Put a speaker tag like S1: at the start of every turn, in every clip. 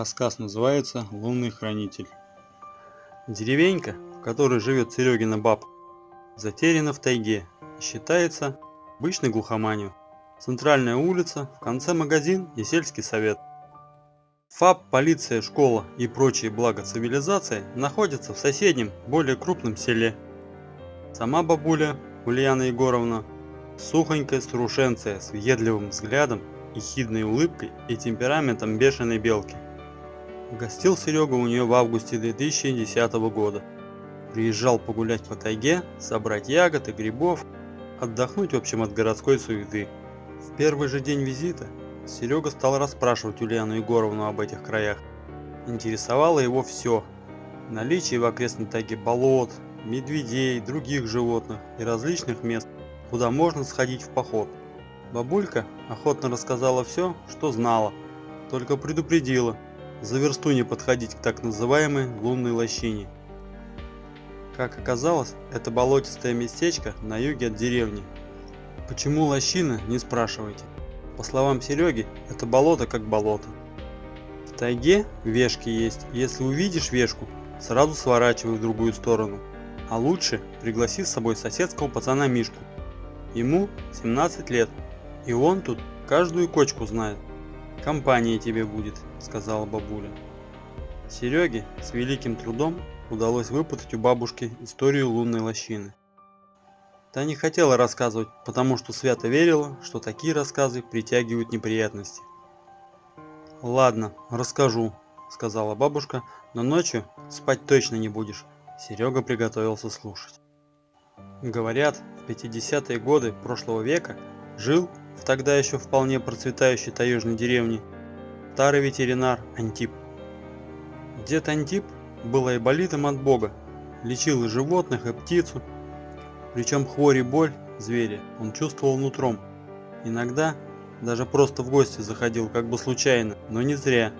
S1: Рассказ называется «Лунный хранитель». Деревенька, в которой живет Серегина бабка, затеряна в тайге и считается обычной глухоманью. Центральная улица, в конце магазин и сельский совет. ФАП, полиция, школа и прочие блага цивилизации находятся в соседнем, более крупном селе. Сама бабуля, Ульяна Егоровна, сухонькая старушенция с въедливым взглядом, ехидной улыбкой и темпераментом бешеной белки. Гостил Серега у нее в августе 2010 года. Приезжал погулять по тайге, собрать ягод и грибов, отдохнуть в общем от городской суеты. В первый же день визита Серега стал расспрашивать Ульяну Егоровну об этих краях. Интересовало его все: наличие в окрестной тайге болот, медведей, других животных и различных мест, куда можно сходить в поход. Бабулька охотно рассказала все, что знала, только предупредила за версту не подходить к так называемой лунной лощине. Как оказалось, это болотистое местечко на юге от деревни. Почему лощина, не спрашивайте. По словам Сереги, это болото как болото. В тайге вешки есть, если увидишь вешку, сразу сворачивай в другую сторону. А лучше пригласи с собой соседского пацана Мишку. Ему 17 лет, и он тут каждую кочку знает. Компания тебе будет, сказала бабуля. Сереге с великим трудом удалось выпутать у бабушки историю лунной лощины. Та не хотела рассказывать, потому что свято верила, что такие рассказы притягивают неприятности. Ладно, расскажу, сказала бабушка, но ночью спать точно не будешь. Серега приготовился слушать. Говорят, в 50-е годы прошлого века жил в тогда еще вполне процветающей таежной деревне старый ветеринар Антип. Дед Антип был айболитом от Бога, лечил и животных, и птицу, причем хворь и боль зверя он чувствовал нутром. Иногда даже просто в гости заходил, как бы случайно, но не зря.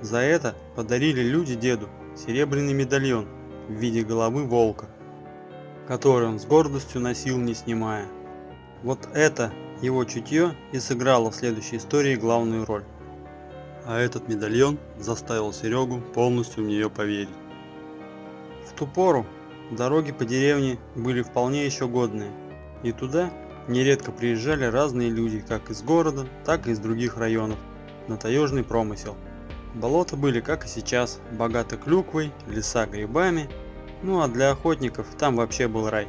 S1: За это подарили люди деду серебряный медальон в виде головы волка, который он с гордостью носил, не снимая. Вот это его чутье и сыграло в следующей истории главную роль. А этот медальон заставил Серегу полностью в нее поверить. В ту пору дороги по деревне были вполне еще годные, и туда нередко приезжали разные люди, как из города, так и из других районов, на таежный промысел. Болота были, как и сейчас, богаты клюквой, леса грибами, ну а для охотников там вообще был рай.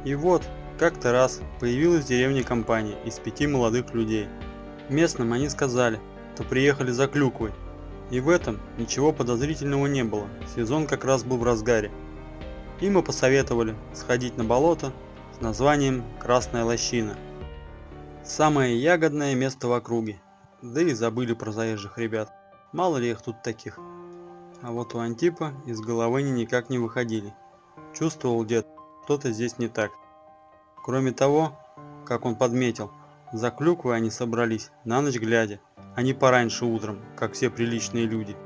S1: И вот, как-то раз появилась в деревне компания из 5 молодых людей. Местным они сказали, что приехали за клюквой, и в этом ничего подозрительного не было, сезон как раз был в разгаре. Им и посоветовали сходить на болото с названием Красная лощина. Самое ягодное место в округе, да и забыли про заезжих ребят, мало ли их тут таких. А вот у Антипа из головы они никак не выходили. Чувствовал дед, что-то здесь не так. Кроме того, как он подметил, за клюквой они собрались на ночь глядя, а не пораньше утром, как все приличные люди.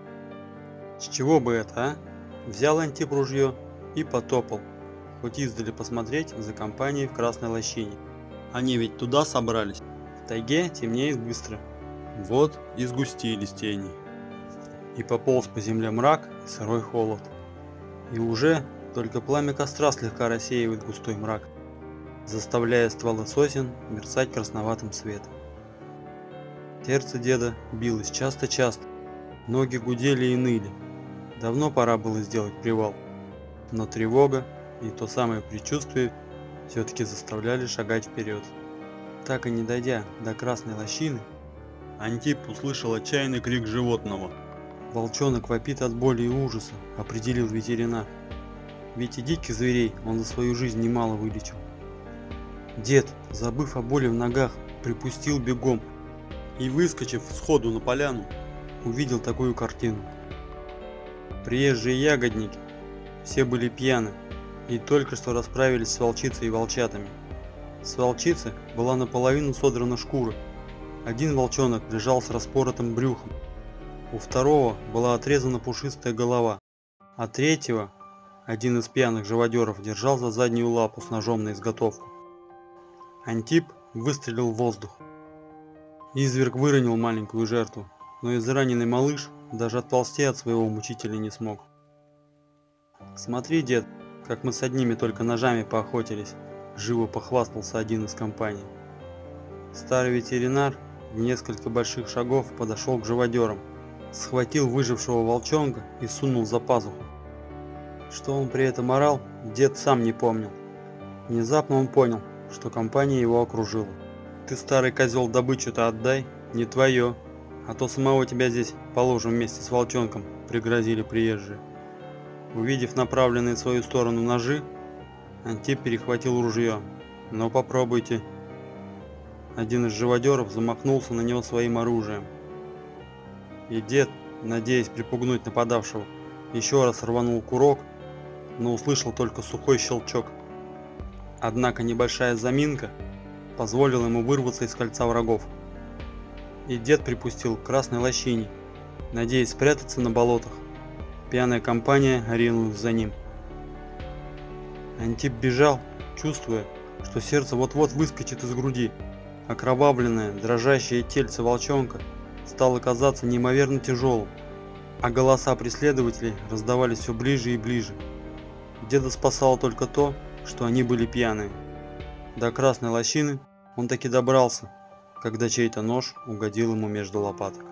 S1: С чего бы это, а? Взял Антип ружье и потопал, хоть издали посмотреть за компанией в Красной лощине. Они ведь туда собрались. В тайге темнеет быстро. Вот и сгустились тени. И пополз по земле мрак и сырой холод. И уже только пламя костра слегка рассеивает густой мрак, заставляя стволы сосен мерцать красноватым светом. Сердце деда билось часто-часто, ноги гудели и ныли. Давно пора было сделать привал, но тревога и то самое предчувствие все-таки заставляли шагать вперед. Так и не дойдя до Красной лощины, Антип услышал отчаянный крик животного. Волчонок вопит от боли и ужаса, определил ветеринар. Ведь и диких зверей он за свою жизнь немало вылечил. Дед, забыв о боли в ногах, припустил бегом и, выскочив сходу на поляну, увидел такую картину. Приезжие ягодники все были пьяны и только что расправились с волчицей и волчатами. С волчицы была наполовину содрана шкура. Один волчонок лежал с распоротым брюхом, у второго была отрезана пушистая голова, а третьего один из пьяных живодеров держал за заднюю лапу с ножом на изготовку. Антип выстрелил в воздух. Изверг выронил маленькую жертву, но израненный малыш даже отползти от своего мучителя не смог. «Смотри, дед, как мы с одними только ножами поохотились», – живо похвастался один из компаний. Старый ветеринар в несколько больших шагов подошел к живодерам, схватил выжившего волчонка и сунул за пазуху. Что он при этом орал, дед сам не помнил. Внезапно он понял, что компания его окружила. «Ты, старый козел, добычу-то отдай, не твое, а то самого тебя здесь положим вместе с волчонком», – пригрозили приезжие. Увидев направленные в свою сторону ножи, Антип перехватил ружье. «Но попробуйте». Один из живодеров замахнулся на него своим оружием. И дед, надеясь припугнуть нападавшего, еще раз рванул курок, но услышал только сухой щелчок. Однако небольшая заминка позволила ему вырваться из кольца врагов. И дед припустил к красной лощине, надеясь спрятаться на болотах. Пьяная компания ринулась за ним. Антип бежал, чувствуя, что сердце вот-вот выскочит из груди. Окровавленное, дрожащее тельце волчонка стало казаться неимоверно тяжелым, а голоса преследователей раздавались все ближе и ближе. Деда спасало только то, что они были пьяные. До красной лощины он таки добрался, когда чей-то нож угодил ему между лопаток.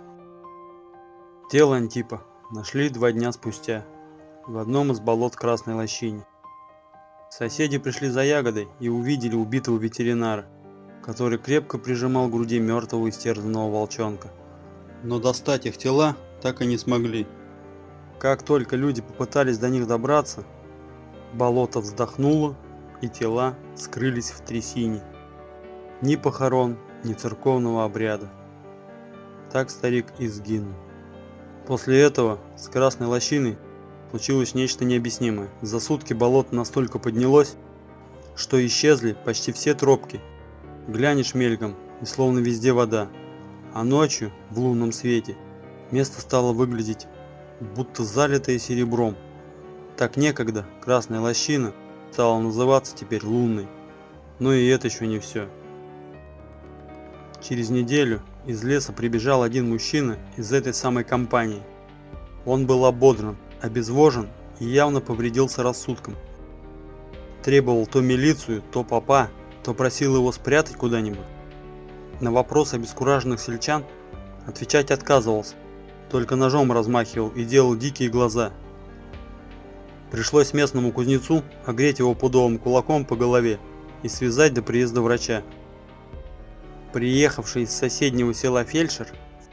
S1: Тело Антипа нашли 2 дня спустя в одном из болот красной лощине. Соседи пришли за ягодой и увидели убитого ветеринара, который крепко прижимал к груди мертвого истерзанного волчонка. Но достать их тела так и не смогли. Как только люди попытались до них добраться, болото вздохнуло, и тела скрылись в трясине. Ни похорон, ни церковного обряда. Так старик и сгинул. После этого с красной лощиной случилось нечто необъяснимое. За сутки болото настолько поднялось, что исчезли почти все тропки. Глянешь мельком, и словно везде вода. А ночью, в лунном свете, место стало выглядеть будто залитое серебром. Так некогда красная лощина стала называться теперь лунной. Но и это еще не все. Через неделю из леса прибежал один мужчина из этой самой компании. Он был ободран, обезвожен и явно повредился рассудком. Требовал то милицию, то попа, то просил его спрятать куда-нибудь. На вопрос обескураженных сельчан отвечать отказывался, только ножом размахивал и делал дикие глаза. Пришлось местному кузнецу огреть его пудовым кулаком по голове и связать до приезда врача. Приехавший из соседнего села фельдшер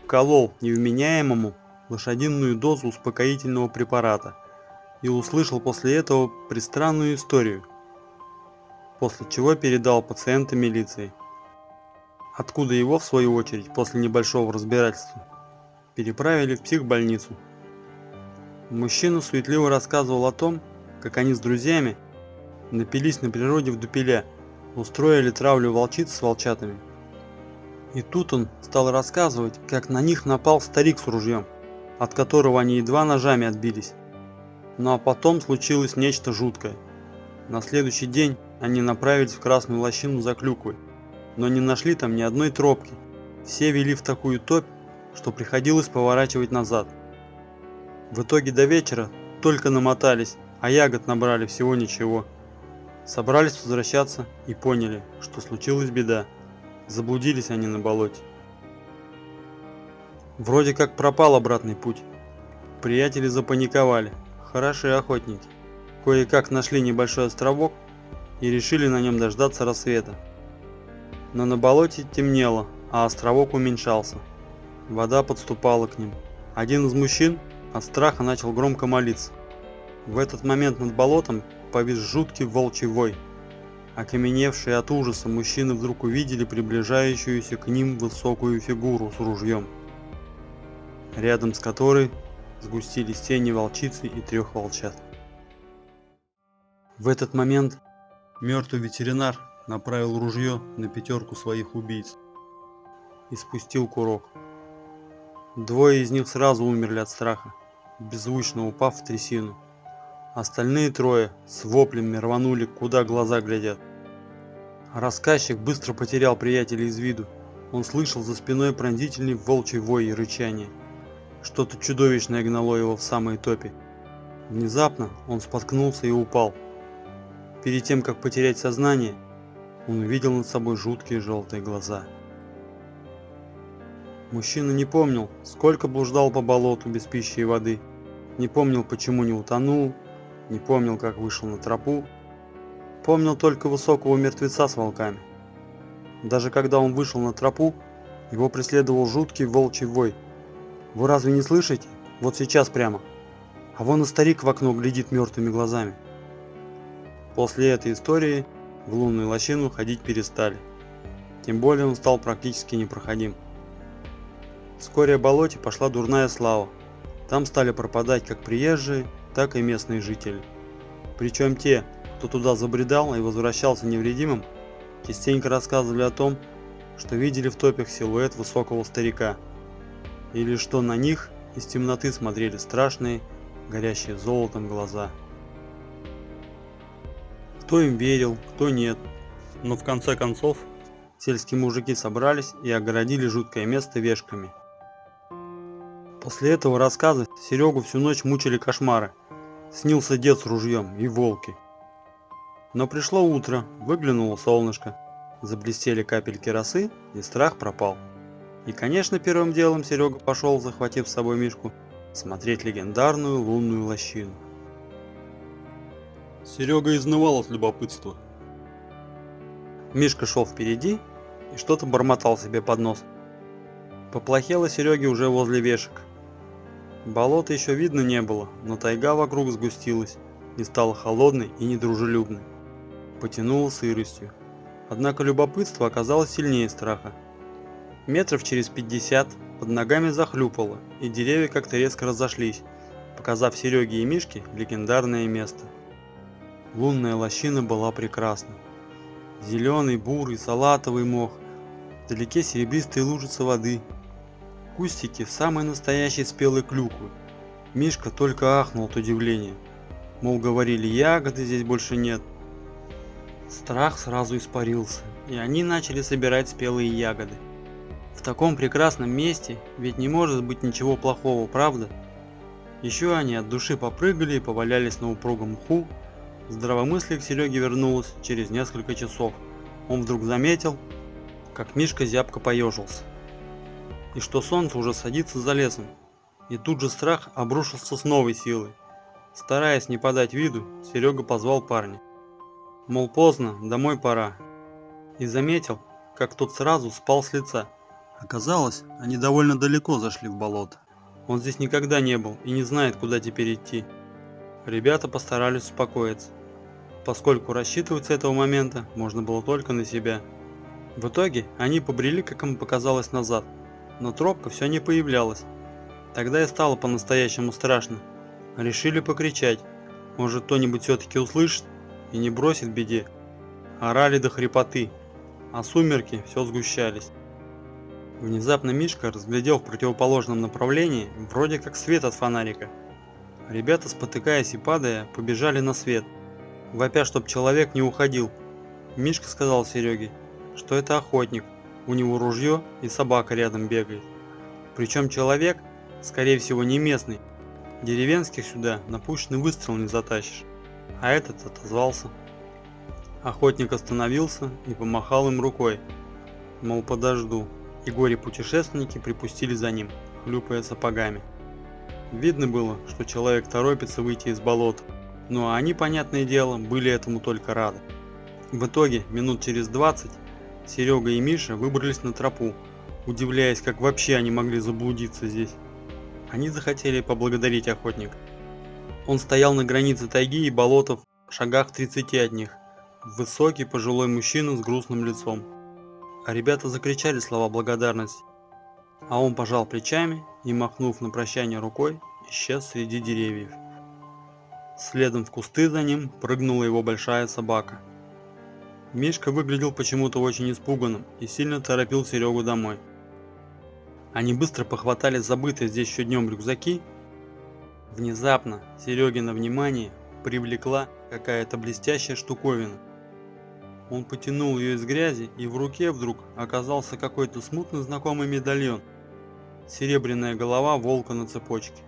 S1: вколол невменяемому лошадиную дозу успокоительного препарата и услышал после этого пристранную историю, после чего передал пациента милиции, откуда его, в свою очередь, после небольшого разбирательства, переправили в психбольницу. Мужчина суетливо рассказывал о том, как они с друзьями напились на природе в дупеля, устроили травлю волчиц с волчатами. И тут он стал рассказывать, как на них напал старик с ружьем, от которого они едва ножами отбились. Ну а потом случилось нечто жуткое. На следующий день они направились в красную лощину за клюквой, но не нашли там ни одной тропки. Все вели в такую топь, что приходилось поворачивать назад. В итоге до вечера только намотались, а ягод набрали всего ничего. Собрались возвращаться и поняли, что случилась беда. Заблудились они на болоте. Вроде как пропал обратный путь. Приятели запаниковали. Хорошие охотники. Кое-как нашли небольшой островок и решили на нем дождаться рассвета. Но на болоте темнело, а островок уменьшался. Вода подступала к ним. Один из мужчин от страха начал громко молиться. В этот момент над болотом повис жуткий волчий вой. Окаменевшие от ужаса мужчины вдруг увидели приближающуюся к ним высокую фигуру с ружьем, рядом с которой сгустились тени волчицы и 3 волчат. В этот момент мертвый ветеринар направил ружье на 5 своих убийц и спустил курок. 2 из них сразу умерли от страха, беззвучно упав в трясину. Остальные 3 с воплями рванули, куда глаза глядят. Рассказчик быстро потерял приятеля из виду. Он слышал за спиной пронзительный волчий вой и рычание. Что-то чудовищное гнало его в самые топи. Внезапно он споткнулся и упал. Перед тем, как потерять сознание, он увидел над собой жуткие желтые глаза. Мужчина не помнил, сколько блуждал по болоту без пищи и воды, не помнил, почему не утонул, не помнил, как вышел на тропу, помнил только высокого мертвеца с волками. Даже когда он вышел на тропу, его преследовал жуткий волчий вой. Вы разве не слышите? Вот сейчас прямо. А вон и старик в окно глядит мертвыми глазами. После этой истории в лунную лощину ходить перестали. Тем более он стал практически непроходим. Вскоре о болоте пошла дурная слава. Там стали пропадать как приезжие, так и местные жители. Причем те, кто туда забредал и возвращался невредимым, частенько рассказывали о том, что видели в топях силуэт высокого старика, или что на них из темноты смотрели страшные, горящие золотом глаза. Кто им верил, кто нет, но в конце концов сельские мужики собрались и огородили жуткое место вешками. После этого рассказа Серегу всю ночь мучили кошмары. Снился дед с ружьем и волки. Но пришло утро, выглянуло солнышко, заблестели капельки росы, и страх пропал. И, конечно, первым делом Серега пошел, захватив с собой Мишку, смотреть легендарную лунную лощину. Серега изнывал от любопытства. Мишка шел впереди и что-то бормотал себе под нос. Поплохело Сереге уже возле вешек. Болота еще видно не было, но тайга вокруг сгустилась и стала холодной и недружелюбной. Потянуло сыростью. Однако любопытство оказалось сильнее страха. Метров через 50 под ногами захлюпало, и деревья как-то резко разошлись, показав Сереге и Мишке легендарное место. Лунная лощина была прекрасна. Зеленый, бурый, салатовый мох, вдалеке серебристые лужицы воды, кустики самой настоящей спелой клюквы. Мишка только ахнул от удивления. Мол, говорили, ягоды здесь больше нет. Страх сразу испарился, и они начали собирать спелые ягоды. В таком прекрасном месте ведь не может быть ничего плохого, правда? Еще они от души попрыгали и повалялись на упругом мху. Здравомыслие к Сереге вернулось через несколько часов. Он вдруг заметил, как Мишка зябко поежился, и что солнце уже садится за лесом. И тут же страх обрушился с новой силой. Стараясь не подать виду, Серега позвал парня. Мол, поздно, домой пора. И заметил, как тот сразу спал с лица. Оказалось, они довольно далеко зашли в болото. Он здесь никогда не был и не знает, куда теперь идти. Ребята постарались успокоиться, поскольку рассчитывать с этого момента можно было только на себя. В итоге они побрели, как им показалось, назад, но тропка все не появлялась. Тогда и стало по-настоящему страшно. Решили покричать, может кто-нибудь все-таки услышит и не бросит в беде. Орали до хрипоты, а сумерки все сгущались. Внезапно Мишка разглядел в противоположном направлении вроде как свет от фонарика. Ребята, спотыкаясь и падая, побежали на свет, вопя, чтоб человек не уходил. Мишка сказал Сереге, что это охотник, у него ружье и собака рядом бегает. Причем человек, скорее всего, не местный, деревенских сюда на пушечный выстрел не затащишь. А этот отозвался. Охотник остановился и помахал им рукой, мол, подожду. И горе-путешественники припустили за ним, хлюпая сапогами. Видно было, что человек торопится выйти из болота, но они, понятное дело, были этому только рады. В итоге, минут через 20, Серега и Миша выбрались на тропу, удивляясь, как вообще они могли заблудиться здесь. Они захотели поблагодарить охотника. Он стоял на границе тайги и болота в шагах 30 от них, высокий пожилой мужчина с грустным лицом. А ребята закричали слова благодарности, а он пожал плечами и, махнув на прощание рукой, исчез среди деревьев. Следом в кусты за ним прыгнула его большая собака. Мишка выглядел почему-то очень испуганным и сильно торопил Серегу домой. Они быстро похватали забытые здесь еще днем рюкзаки. Внезапно Серегина внимание привлекла какая-то блестящая штуковина. Он потянул ее из грязи, и в руке вдруг оказался какой-то смутно знакомый медальон. серебряная голова волка на цепочке.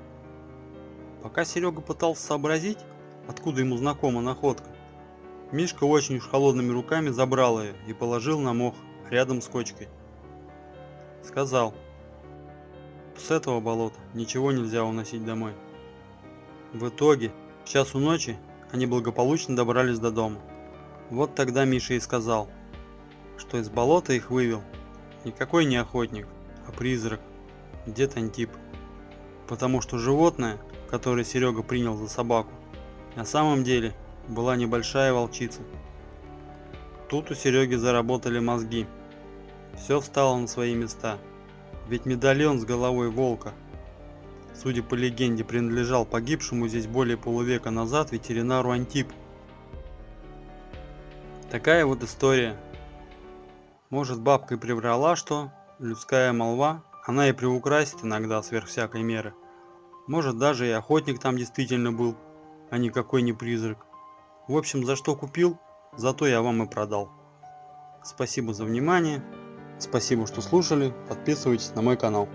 S1: Пока Серега пытался сообразить, откуда ему знакома находка, Мишка очень уж холодными руками забрал ее и положил на мох рядом с кочкой. Сказал: с этого болота ничего нельзя уносить домой. В итоге, к часу ночи, они благополучно добрались до дома. Вот тогда Миша и сказал, что из болота их вывел никакой не охотник, а призрак, дед Антип. Потому что животное, которое Серега принял за собаку, на самом деле была небольшая волчица. Тут у Сереги заработали мозги. Все встало на свои места. Ведь медальон с головой волка, судя по легенде, принадлежал погибшему здесь более полувека назад ветеринару Антипу. Такая вот история. Может, бабка и приврала, что людская молва, она и приукрасит иногда сверх всякой меры. Может, даже и охотник там действительно был, а никакой не призрак. В общем, за что купил, зато я вам и продал. Спасибо за внимание. Спасибо, что слушали. Подписывайтесь на мой канал.